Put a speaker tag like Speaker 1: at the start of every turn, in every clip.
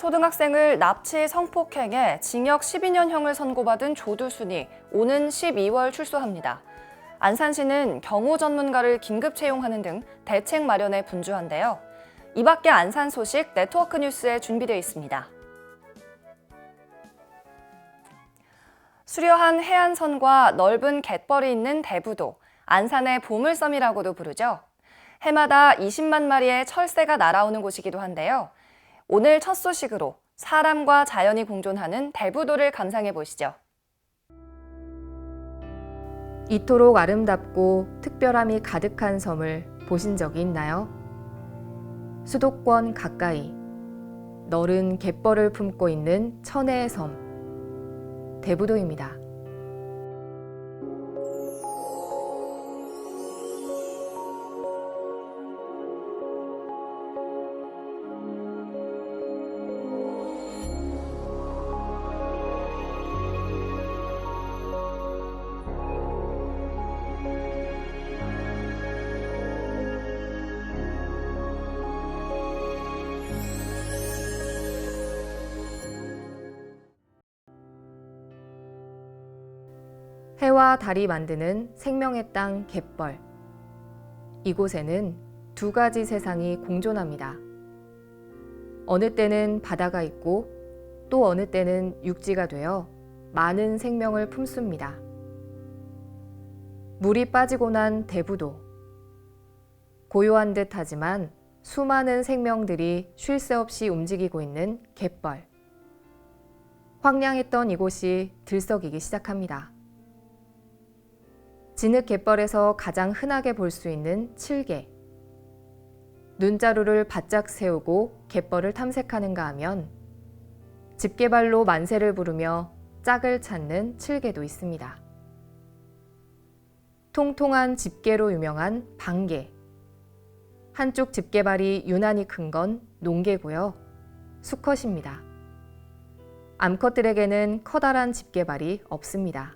Speaker 1: 초등학생을 납치 성폭행해 징역 12년형을 선고받은 조두순이 오는 12월 출소합니다. 안산시는 경호 전문가를 긴급 채용하는 등 대책 마련에 분주한데요. 이 밖에 안산 소식 네트워크 뉴스에 준비되어 있습니다. 수려한 해안선과 넓은 갯벌이 있는 대부도, 안산의 보물섬이라고도 부르죠. 해마다 20만 마리의 철새가 날아오는 곳이기도 한데요. 오늘 첫 소식으로 사람과 자연이 공존하는 대부도를 감상해 보시죠.
Speaker 2: 이토록 아름답고 특별함이 가득한 섬을 보신 적이 있나요? 수도권 가까이 너른 갯벌을 품고 있는 천혜의 섬, 대부도입니다. 해와 달이 만드는 생명의 땅 갯벌. 이곳에는 두 가지 세상이 공존합니다. 어느 때는 바다가 있고 또 어느 때는 육지가 되어 많은 생명을 품습니다. 물이 빠지고 난 대부도. 고요한 듯 하지만 수많은 생명들이 쉴 새 없이 움직이고 있는 갯벌. 황량했던 이곳이 들썩이기 시작합니다. 진흙 갯벌에서 가장 흔하게 볼 수 있는 칠개. 눈자루를 바짝 세우고 갯벌을 탐색하는가 하면 집게발로 만세를 부르며 짝을 찾는 칠개도 있습니다. 통통한 집게로 유명한 방개. 한쪽 집게발이 유난히 큰 건 농개고요. 수컷입니다. 암컷들에게는 커다란 집게발이 없습니다.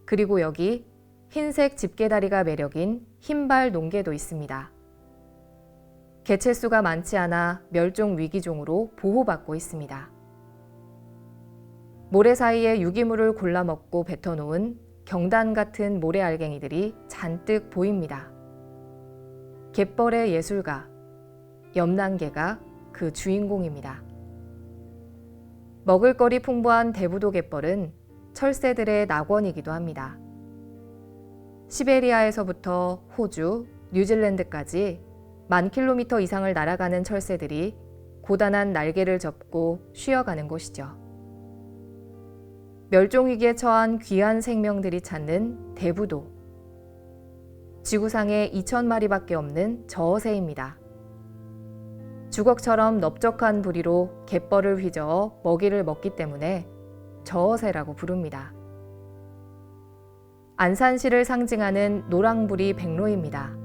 Speaker 2: 그리고 여기 흰색 집게다리가 매력인 흰발 농개도 있습니다. 개체수가 많지 않아 멸종 위기종으로 보호받고 있습니다. 모래 사이에 유기물을 골라 먹고 뱉어놓은 경단 같은 모래알갱이들이 잔뜩 보입니다. 갯벌의 예술가, 염난개가 그 주인공입니다. 먹을거리 풍부한 대부도 갯벌은 철새들의 낙원이기도 합니다. 시베리아에서부터 호주, 뉴질랜드까지 10,000km 이상을 날아가는 철새들이 고단한 날개를 접고 쉬어가는 곳이죠. 멸종위기에 처한 귀한 생명들이 찾는 대부도. 지구상에 2,000마리밖에 없는 저어새입니다. 주걱처럼 넓적한 부리로 갯벌을 휘저어 먹이를 먹기 때문에 저어새라고 부릅니다. 안산시를 상징하는 노랑부리 백로입니다.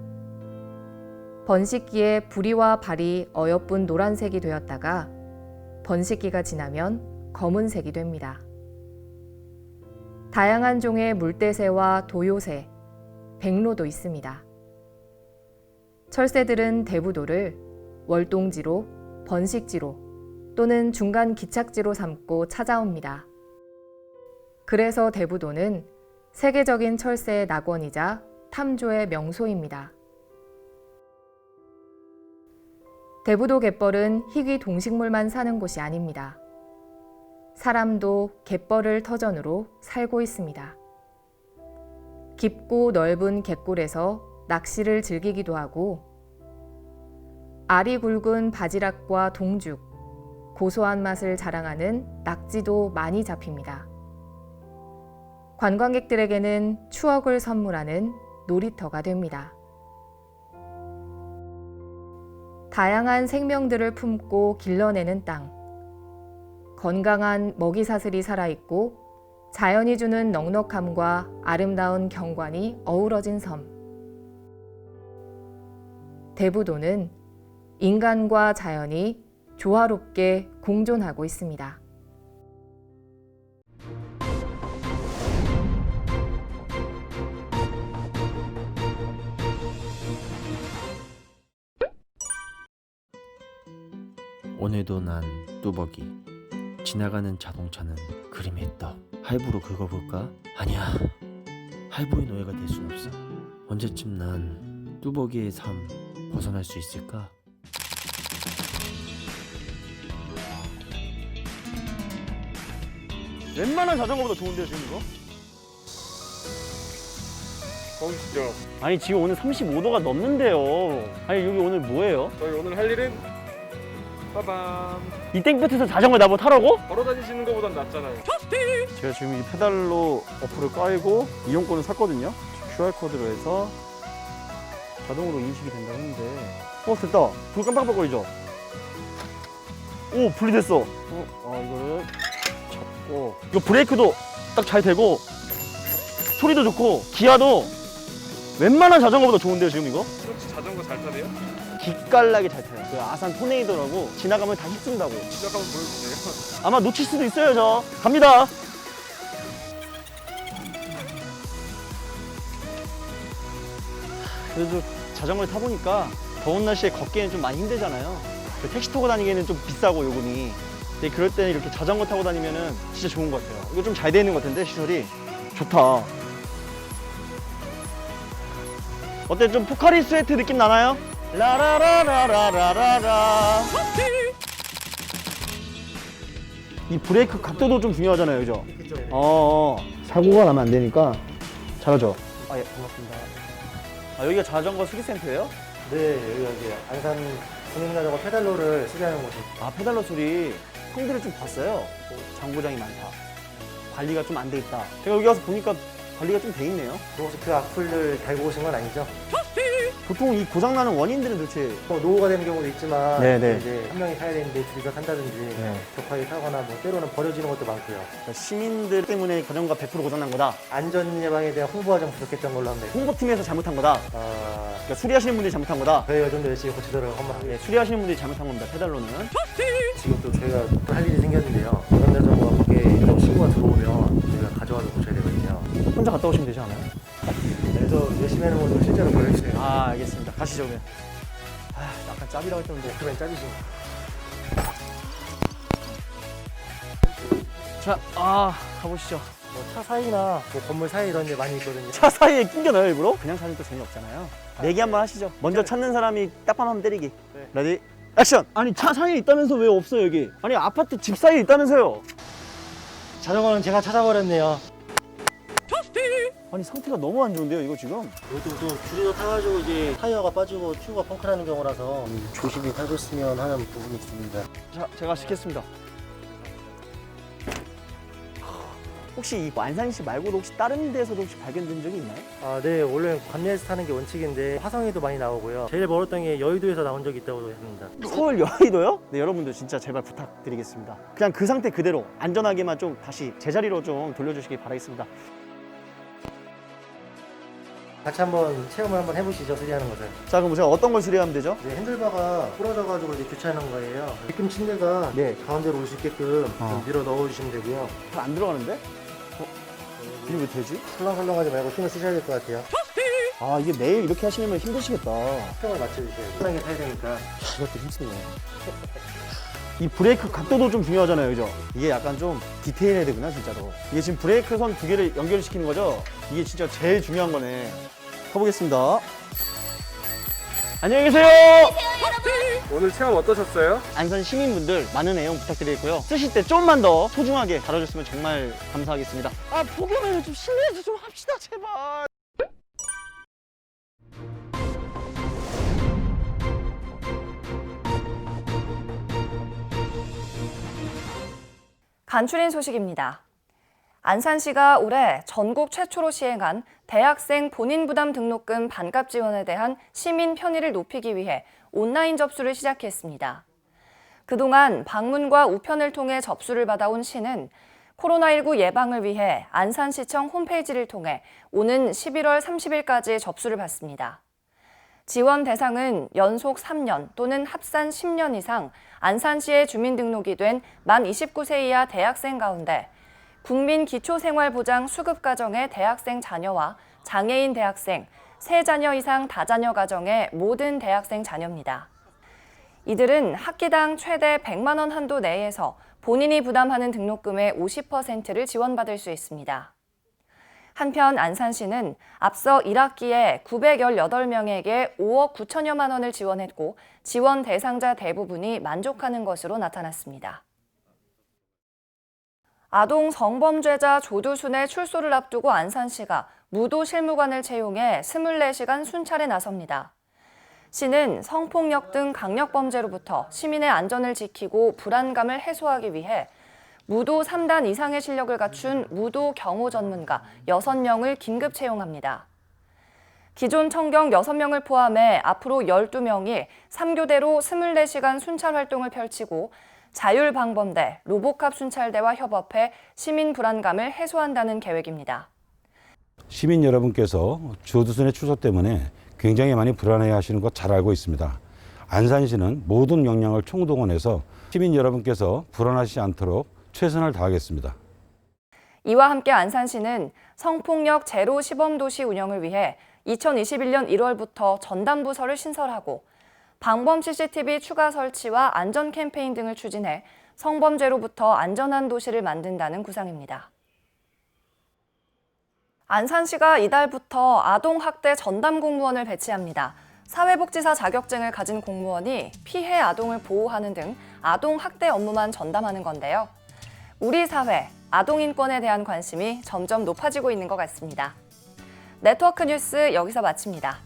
Speaker 2: 번식기에 부리와 발이 어여쁜 노란색이 되었다가 번식기가 지나면 검은색이 됩니다. 다양한 종의 물대새와 도요새, 백로도 있습니다. 철새들은 대부도를 월동지로, 번식지로 또는 중간 기착지로 삼고 찾아옵니다. 그래서 대부도는 세계적인 철새의 낙원이자 탐조의 명소입니다. 대부도 갯벌은 희귀 동식물만 사는 곳이 아닙니다. 사람도 갯벌을 터전으로 살고 있습니다. 깊고 넓은 갯굴에서 낚시를 즐기기도 하고 알이 굵은 바지락과 동죽, 고소한 맛을 자랑하는 낙지도 많이 잡힙니다. 관광객들에게는 추억을 선물하는 놀이터가 됩니다. 다양한 생명들을 품고 길러내는 땅. 건강한 먹이사슬이 살아있고 자연이 주는 넉넉함과 아름다운 경관이 어우러진 섬. 대부도는 인간과 자연이 조화롭게 공존하고 있습니다.
Speaker 3: 오늘도 난 뚜벅이. 지나가는 자동차는 그림의 떡. 할부로 긁어볼까? 아니야, 할부의 노예가 될 순 없어. 언제쯤 난 뚜벅이의 삶 벗어날 수 있을까?
Speaker 4: 웬만한 자전거보다 좋은데요 지금 이거?
Speaker 5: 가보시죠.
Speaker 4: 아니 지금 오늘 35도가 넘는데요. 아니 여기 오늘 뭐예요?
Speaker 5: 저희 오늘 할 일은 빠밤.
Speaker 4: 이 땡볕에서 자전거 나보고 타라고?
Speaker 5: 걸어 다니시는 것보단 낫잖아요.
Speaker 4: 제가 지금 이 페달로 어플을 깔고 이용권을 샀거든요. QR코드로 해서 자동으로 인식이 된다고 했는데 됐다. 불 깜빡깜빡거리죠? 오 분리됐어. 이거를 잡고 이거 브레이크도 딱 잘 되고 소리도 좋고 기아도 웬만한 자전거보다 좋은데요 지금 이거?
Speaker 5: 혹시 자전거 잘 타세요?
Speaker 4: 기깔나게 잘 타요. 그 아산 토네이도라고 지나가면 다 휩쓴다고.
Speaker 5: 시작 한번 보여주세요.
Speaker 4: 아마 놓칠 수도 있어요 저. 갑니다. 그래도 자전거를 타보니까 더운 날씨에 걷기에는 좀 많이 힘들잖아요. 그 택시 타고 다니기에는 좀 비싸고 요금이. 근데 그럴 때는 이렇게 자전거 타고 다니면은 진짜 좋은 것 같아요. 이거 좀 잘 돼 있는 것 같은데 시설이 좋다. 어때 좀 포카리 스웨트 느낌 나나요? 라라라라라라라. 이 브레이크 각도도 좀 중요하잖아요, 그죠? 사고가 나면 안 되니까 잘하죠. 예, 반갑습니다. 여기가 자전거 수리센터예요?
Speaker 6: 네, 여기가 이제 안산 국민자전거 페달로를 수리하는 곳입니다.
Speaker 4: 페달러 소리 형들을 좀 봤어요. 장고장이 많다. 관리가 좀 안 돼 있다. 제가 여기 와서 보니까 관리가 좀 돼 있네요.
Speaker 6: 혹시 그 악플을 달고 오신 건 아니죠?
Speaker 4: 보통 이 고장나는 원인들은 도대체
Speaker 6: 노후가 되는 경우도 있지만
Speaker 4: 네네.
Speaker 6: 이제 한 명이 타야 되는데 둘이서 탄다든지
Speaker 4: 네.
Speaker 6: 격하게 타거나 뭐 때로는 버려지는 것도 많고요.
Speaker 4: 시민들 때문에 자전거가 100% 고장난 거다.
Speaker 6: 안전 예방에 대한 홍보가 좀 부족했던 걸로 합니다.
Speaker 4: 홍보팀에서 잘못한 거다. 그러니까 수리하시는 분들이 잘못한 거다.
Speaker 6: 저희가 좀 더 열심히 고치도록 한번 하겠습니다.
Speaker 4: 수리하시는 분들이 잘못한 겁니다. 페달로는.
Speaker 6: 지금 또 저희가 또 할 일이 생겼는데요. 이런 자전거가 밖에 이런 신고가 들어오면 저희가 가져와서 고쳐야 되거든요.
Speaker 4: 혼자 갔다 오시면 되지 않아요?
Speaker 6: 그래서 열심히 하는 모습을 실제로 보여주세요.
Speaker 4: 알겠습니다. 가시죠, 그러면. 약간 짭이라고 했던데.
Speaker 6: 그러면 짜주시면.
Speaker 4: 자, 가보시죠.
Speaker 6: 뭐 차 사이나 뭐 건물 사이 이런 데 많이 있거든요.
Speaker 4: 차 사이에 낑겨나요, 일부러? 그냥 사는 또 재미없잖아요. 내기 한번 하시죠. 먼저 찾는 사람이 딱밤 한번 때리기.
Speaker 6: 네.
Speaker 4: 레디, 액션! 아니, 차 사이에 있다면서 왜 없어요, 여기? 아니, 아파트 집 사이에 있다면서요?
Speaker 6: 자전거는 제가 찾아버렸네요.
Speaker 4: 아니, 상태가 너무 안 좋은데요, 이거 지금?
Speaker 6: 여기도 좀 줄여서 타가지고 이제 타이어가 빠지고 튜브가 펑크나는 경우라서 조심히 타줬으면 하는 부분이 있습니다.
Speaker 4: 자, 제가 시켰습니다. 혹시 이 안산시 말고도 혹시 다른 데서도 혹시 발견된 적이 있나요?
Speaker 6: 아, 네. 원래 관내에서 타는 게 원칙인데 화성에도 많이 나오고요. 제일 멀었던 게 여의도에서 나온 적이 있다고 합니다.
Speaker 4: 서울 여의도요? 네, 여러분들 진짜 제발 부탁드리겠습니다. 그냥 그 상태 그대로 안전하게만 좀 다시 제자리로 좀 돌려주시기 바라겠습니다.
Speaker 6: 같이 한번 체험을 한번 해보시죠, 수리하는 것을.
Speaker 4: 자, 그럼 제가 어떤 걸 수리하면 되죠?
Speaker 6: 이제 핸들바가 부러져가지고 이제 교체하는 거예요. 뒤꿈 침대가
Speaker 4: 네.
Speaker 6: 가운데로 올 수 있게끔 좀 밀어 넣어주시면 되고요.
Speaker 4: 잘 안 들어가는데? 이게 왜 되지?
Speaker 6: 설렁설렁하지 말고 힘을 쓰셔야 될 것 같아요.
Speaker 4: 이게 매일 이렇게 하시려면 힘드시겠다.
Speaker 6: 수평을 맞춰주셔야 돼요. 편하게 타야 되니까.
Speaker 4: 이것도 힘쓰네. 이 브레이크 각도도 좀 중요하잖아요, 그죠? 이게 약간 좀 디테일해야 되구나, 진짜로. 이게 지금 브레이크 선 두 개를 연결시키는 거죠? 이게 진짜 제일 중요한 거네. 가보겠습니다. 안녕히 계세요!
Speaker 5: 오늘 체험 어떠셨어요?
Speaker 4: 안산 시민분들 많은 애용 부탁드리고요. 쓰실 때 좀만 더 소중하게 다뤄줬으면 정말 감사하겠습니다. 폭염에는 좀 실내에서 좀 합시다, 제발.
Speaker 1: 간추린 소식입니다. 안산시가 올해 전국 최초로 시행한 대학생 본인 부담 등록금 반값 지원에 대한 시민 편의를 높이기 위해 온라인 접수를 시작했습니다. 그동안 방문과 우편을 통해 접수를 받아온 시는 코로나19 예방을 위해 안산시청 홈페이지를 통해 오는 11월 30일까지 접수를 받습니다. 지원 대상은 연속 3년 또는 합산 10년 이상 안산시에 주민등록이 된 만 29세 이하 대학생 가운데 국민기초생활보장 수급가정의 대학생 자녀와 장애인 대학생, 3자녀 이상 다자녀 가정의 모든 대학생 자녀입니다. 이들은 학기당 최대 100만 원 한도 내에서 본인이 부담하는 등록금의 50%를 지원받을 수 있습니다. 한편 안산시는 앞서 1학기에 918명에게 5억 9천여만 원을 지원했고 지원 대상자 대부분이 만족하는 것으로 나타났습니다. 아동 성범죄자 조두순의 출소를 앞두고 안산시가 무도 실무관을 채용해 24시간 순찰에 나섭니다. 시는 성폭력 등 강력범죄로부터 시민의 안전을 지키고 불안감을 해소하기 위해 무도 3단 이상의 실력을 갖춘 무도 경호 전문가 6명을 긴급 채용합니다. 기존 청경 6명을 포함해 앞으로 12명이 3교대로 24시간 순찰 활동을 펼치고 자율방범대, 로보캅 순찰대와 협업해 시민 불안감을 해소한다는 계획입니다.
Speaker 7: 시민 여러분께서 조두순의 출소 때문에 굉장히 많이 불안해 하시는 거 잘 알고 있습니다. 안산시는 모든 역량을 총동원해서 시민 여러분께서 불안하시지 않도록 최선을 다하겠습니다.
Speaker 1: 이와 함께 안산시는 성폭력 제로 시범도시 운영을 위해 2021년 1월부터 전담부서를 신설하고 방범 CCTV 추가 설치와 안전 캠페인 등을 추진해 성범죄로부터 안전한 도시를 만든다는 구상입니다. 안산시가 이달부터 아동학대 전담 공무원을 배치합니다. 사회복지사 자격증을 가진 공무원이 피해 아동을 보호하는 등 아동학대 업무만 전담하는 건데요. 우리 사회, 아동인권에 대한 관심이 점점 높아지고 있는 것 같습니다. 네트워크 뉴스 여기서 마칩니다.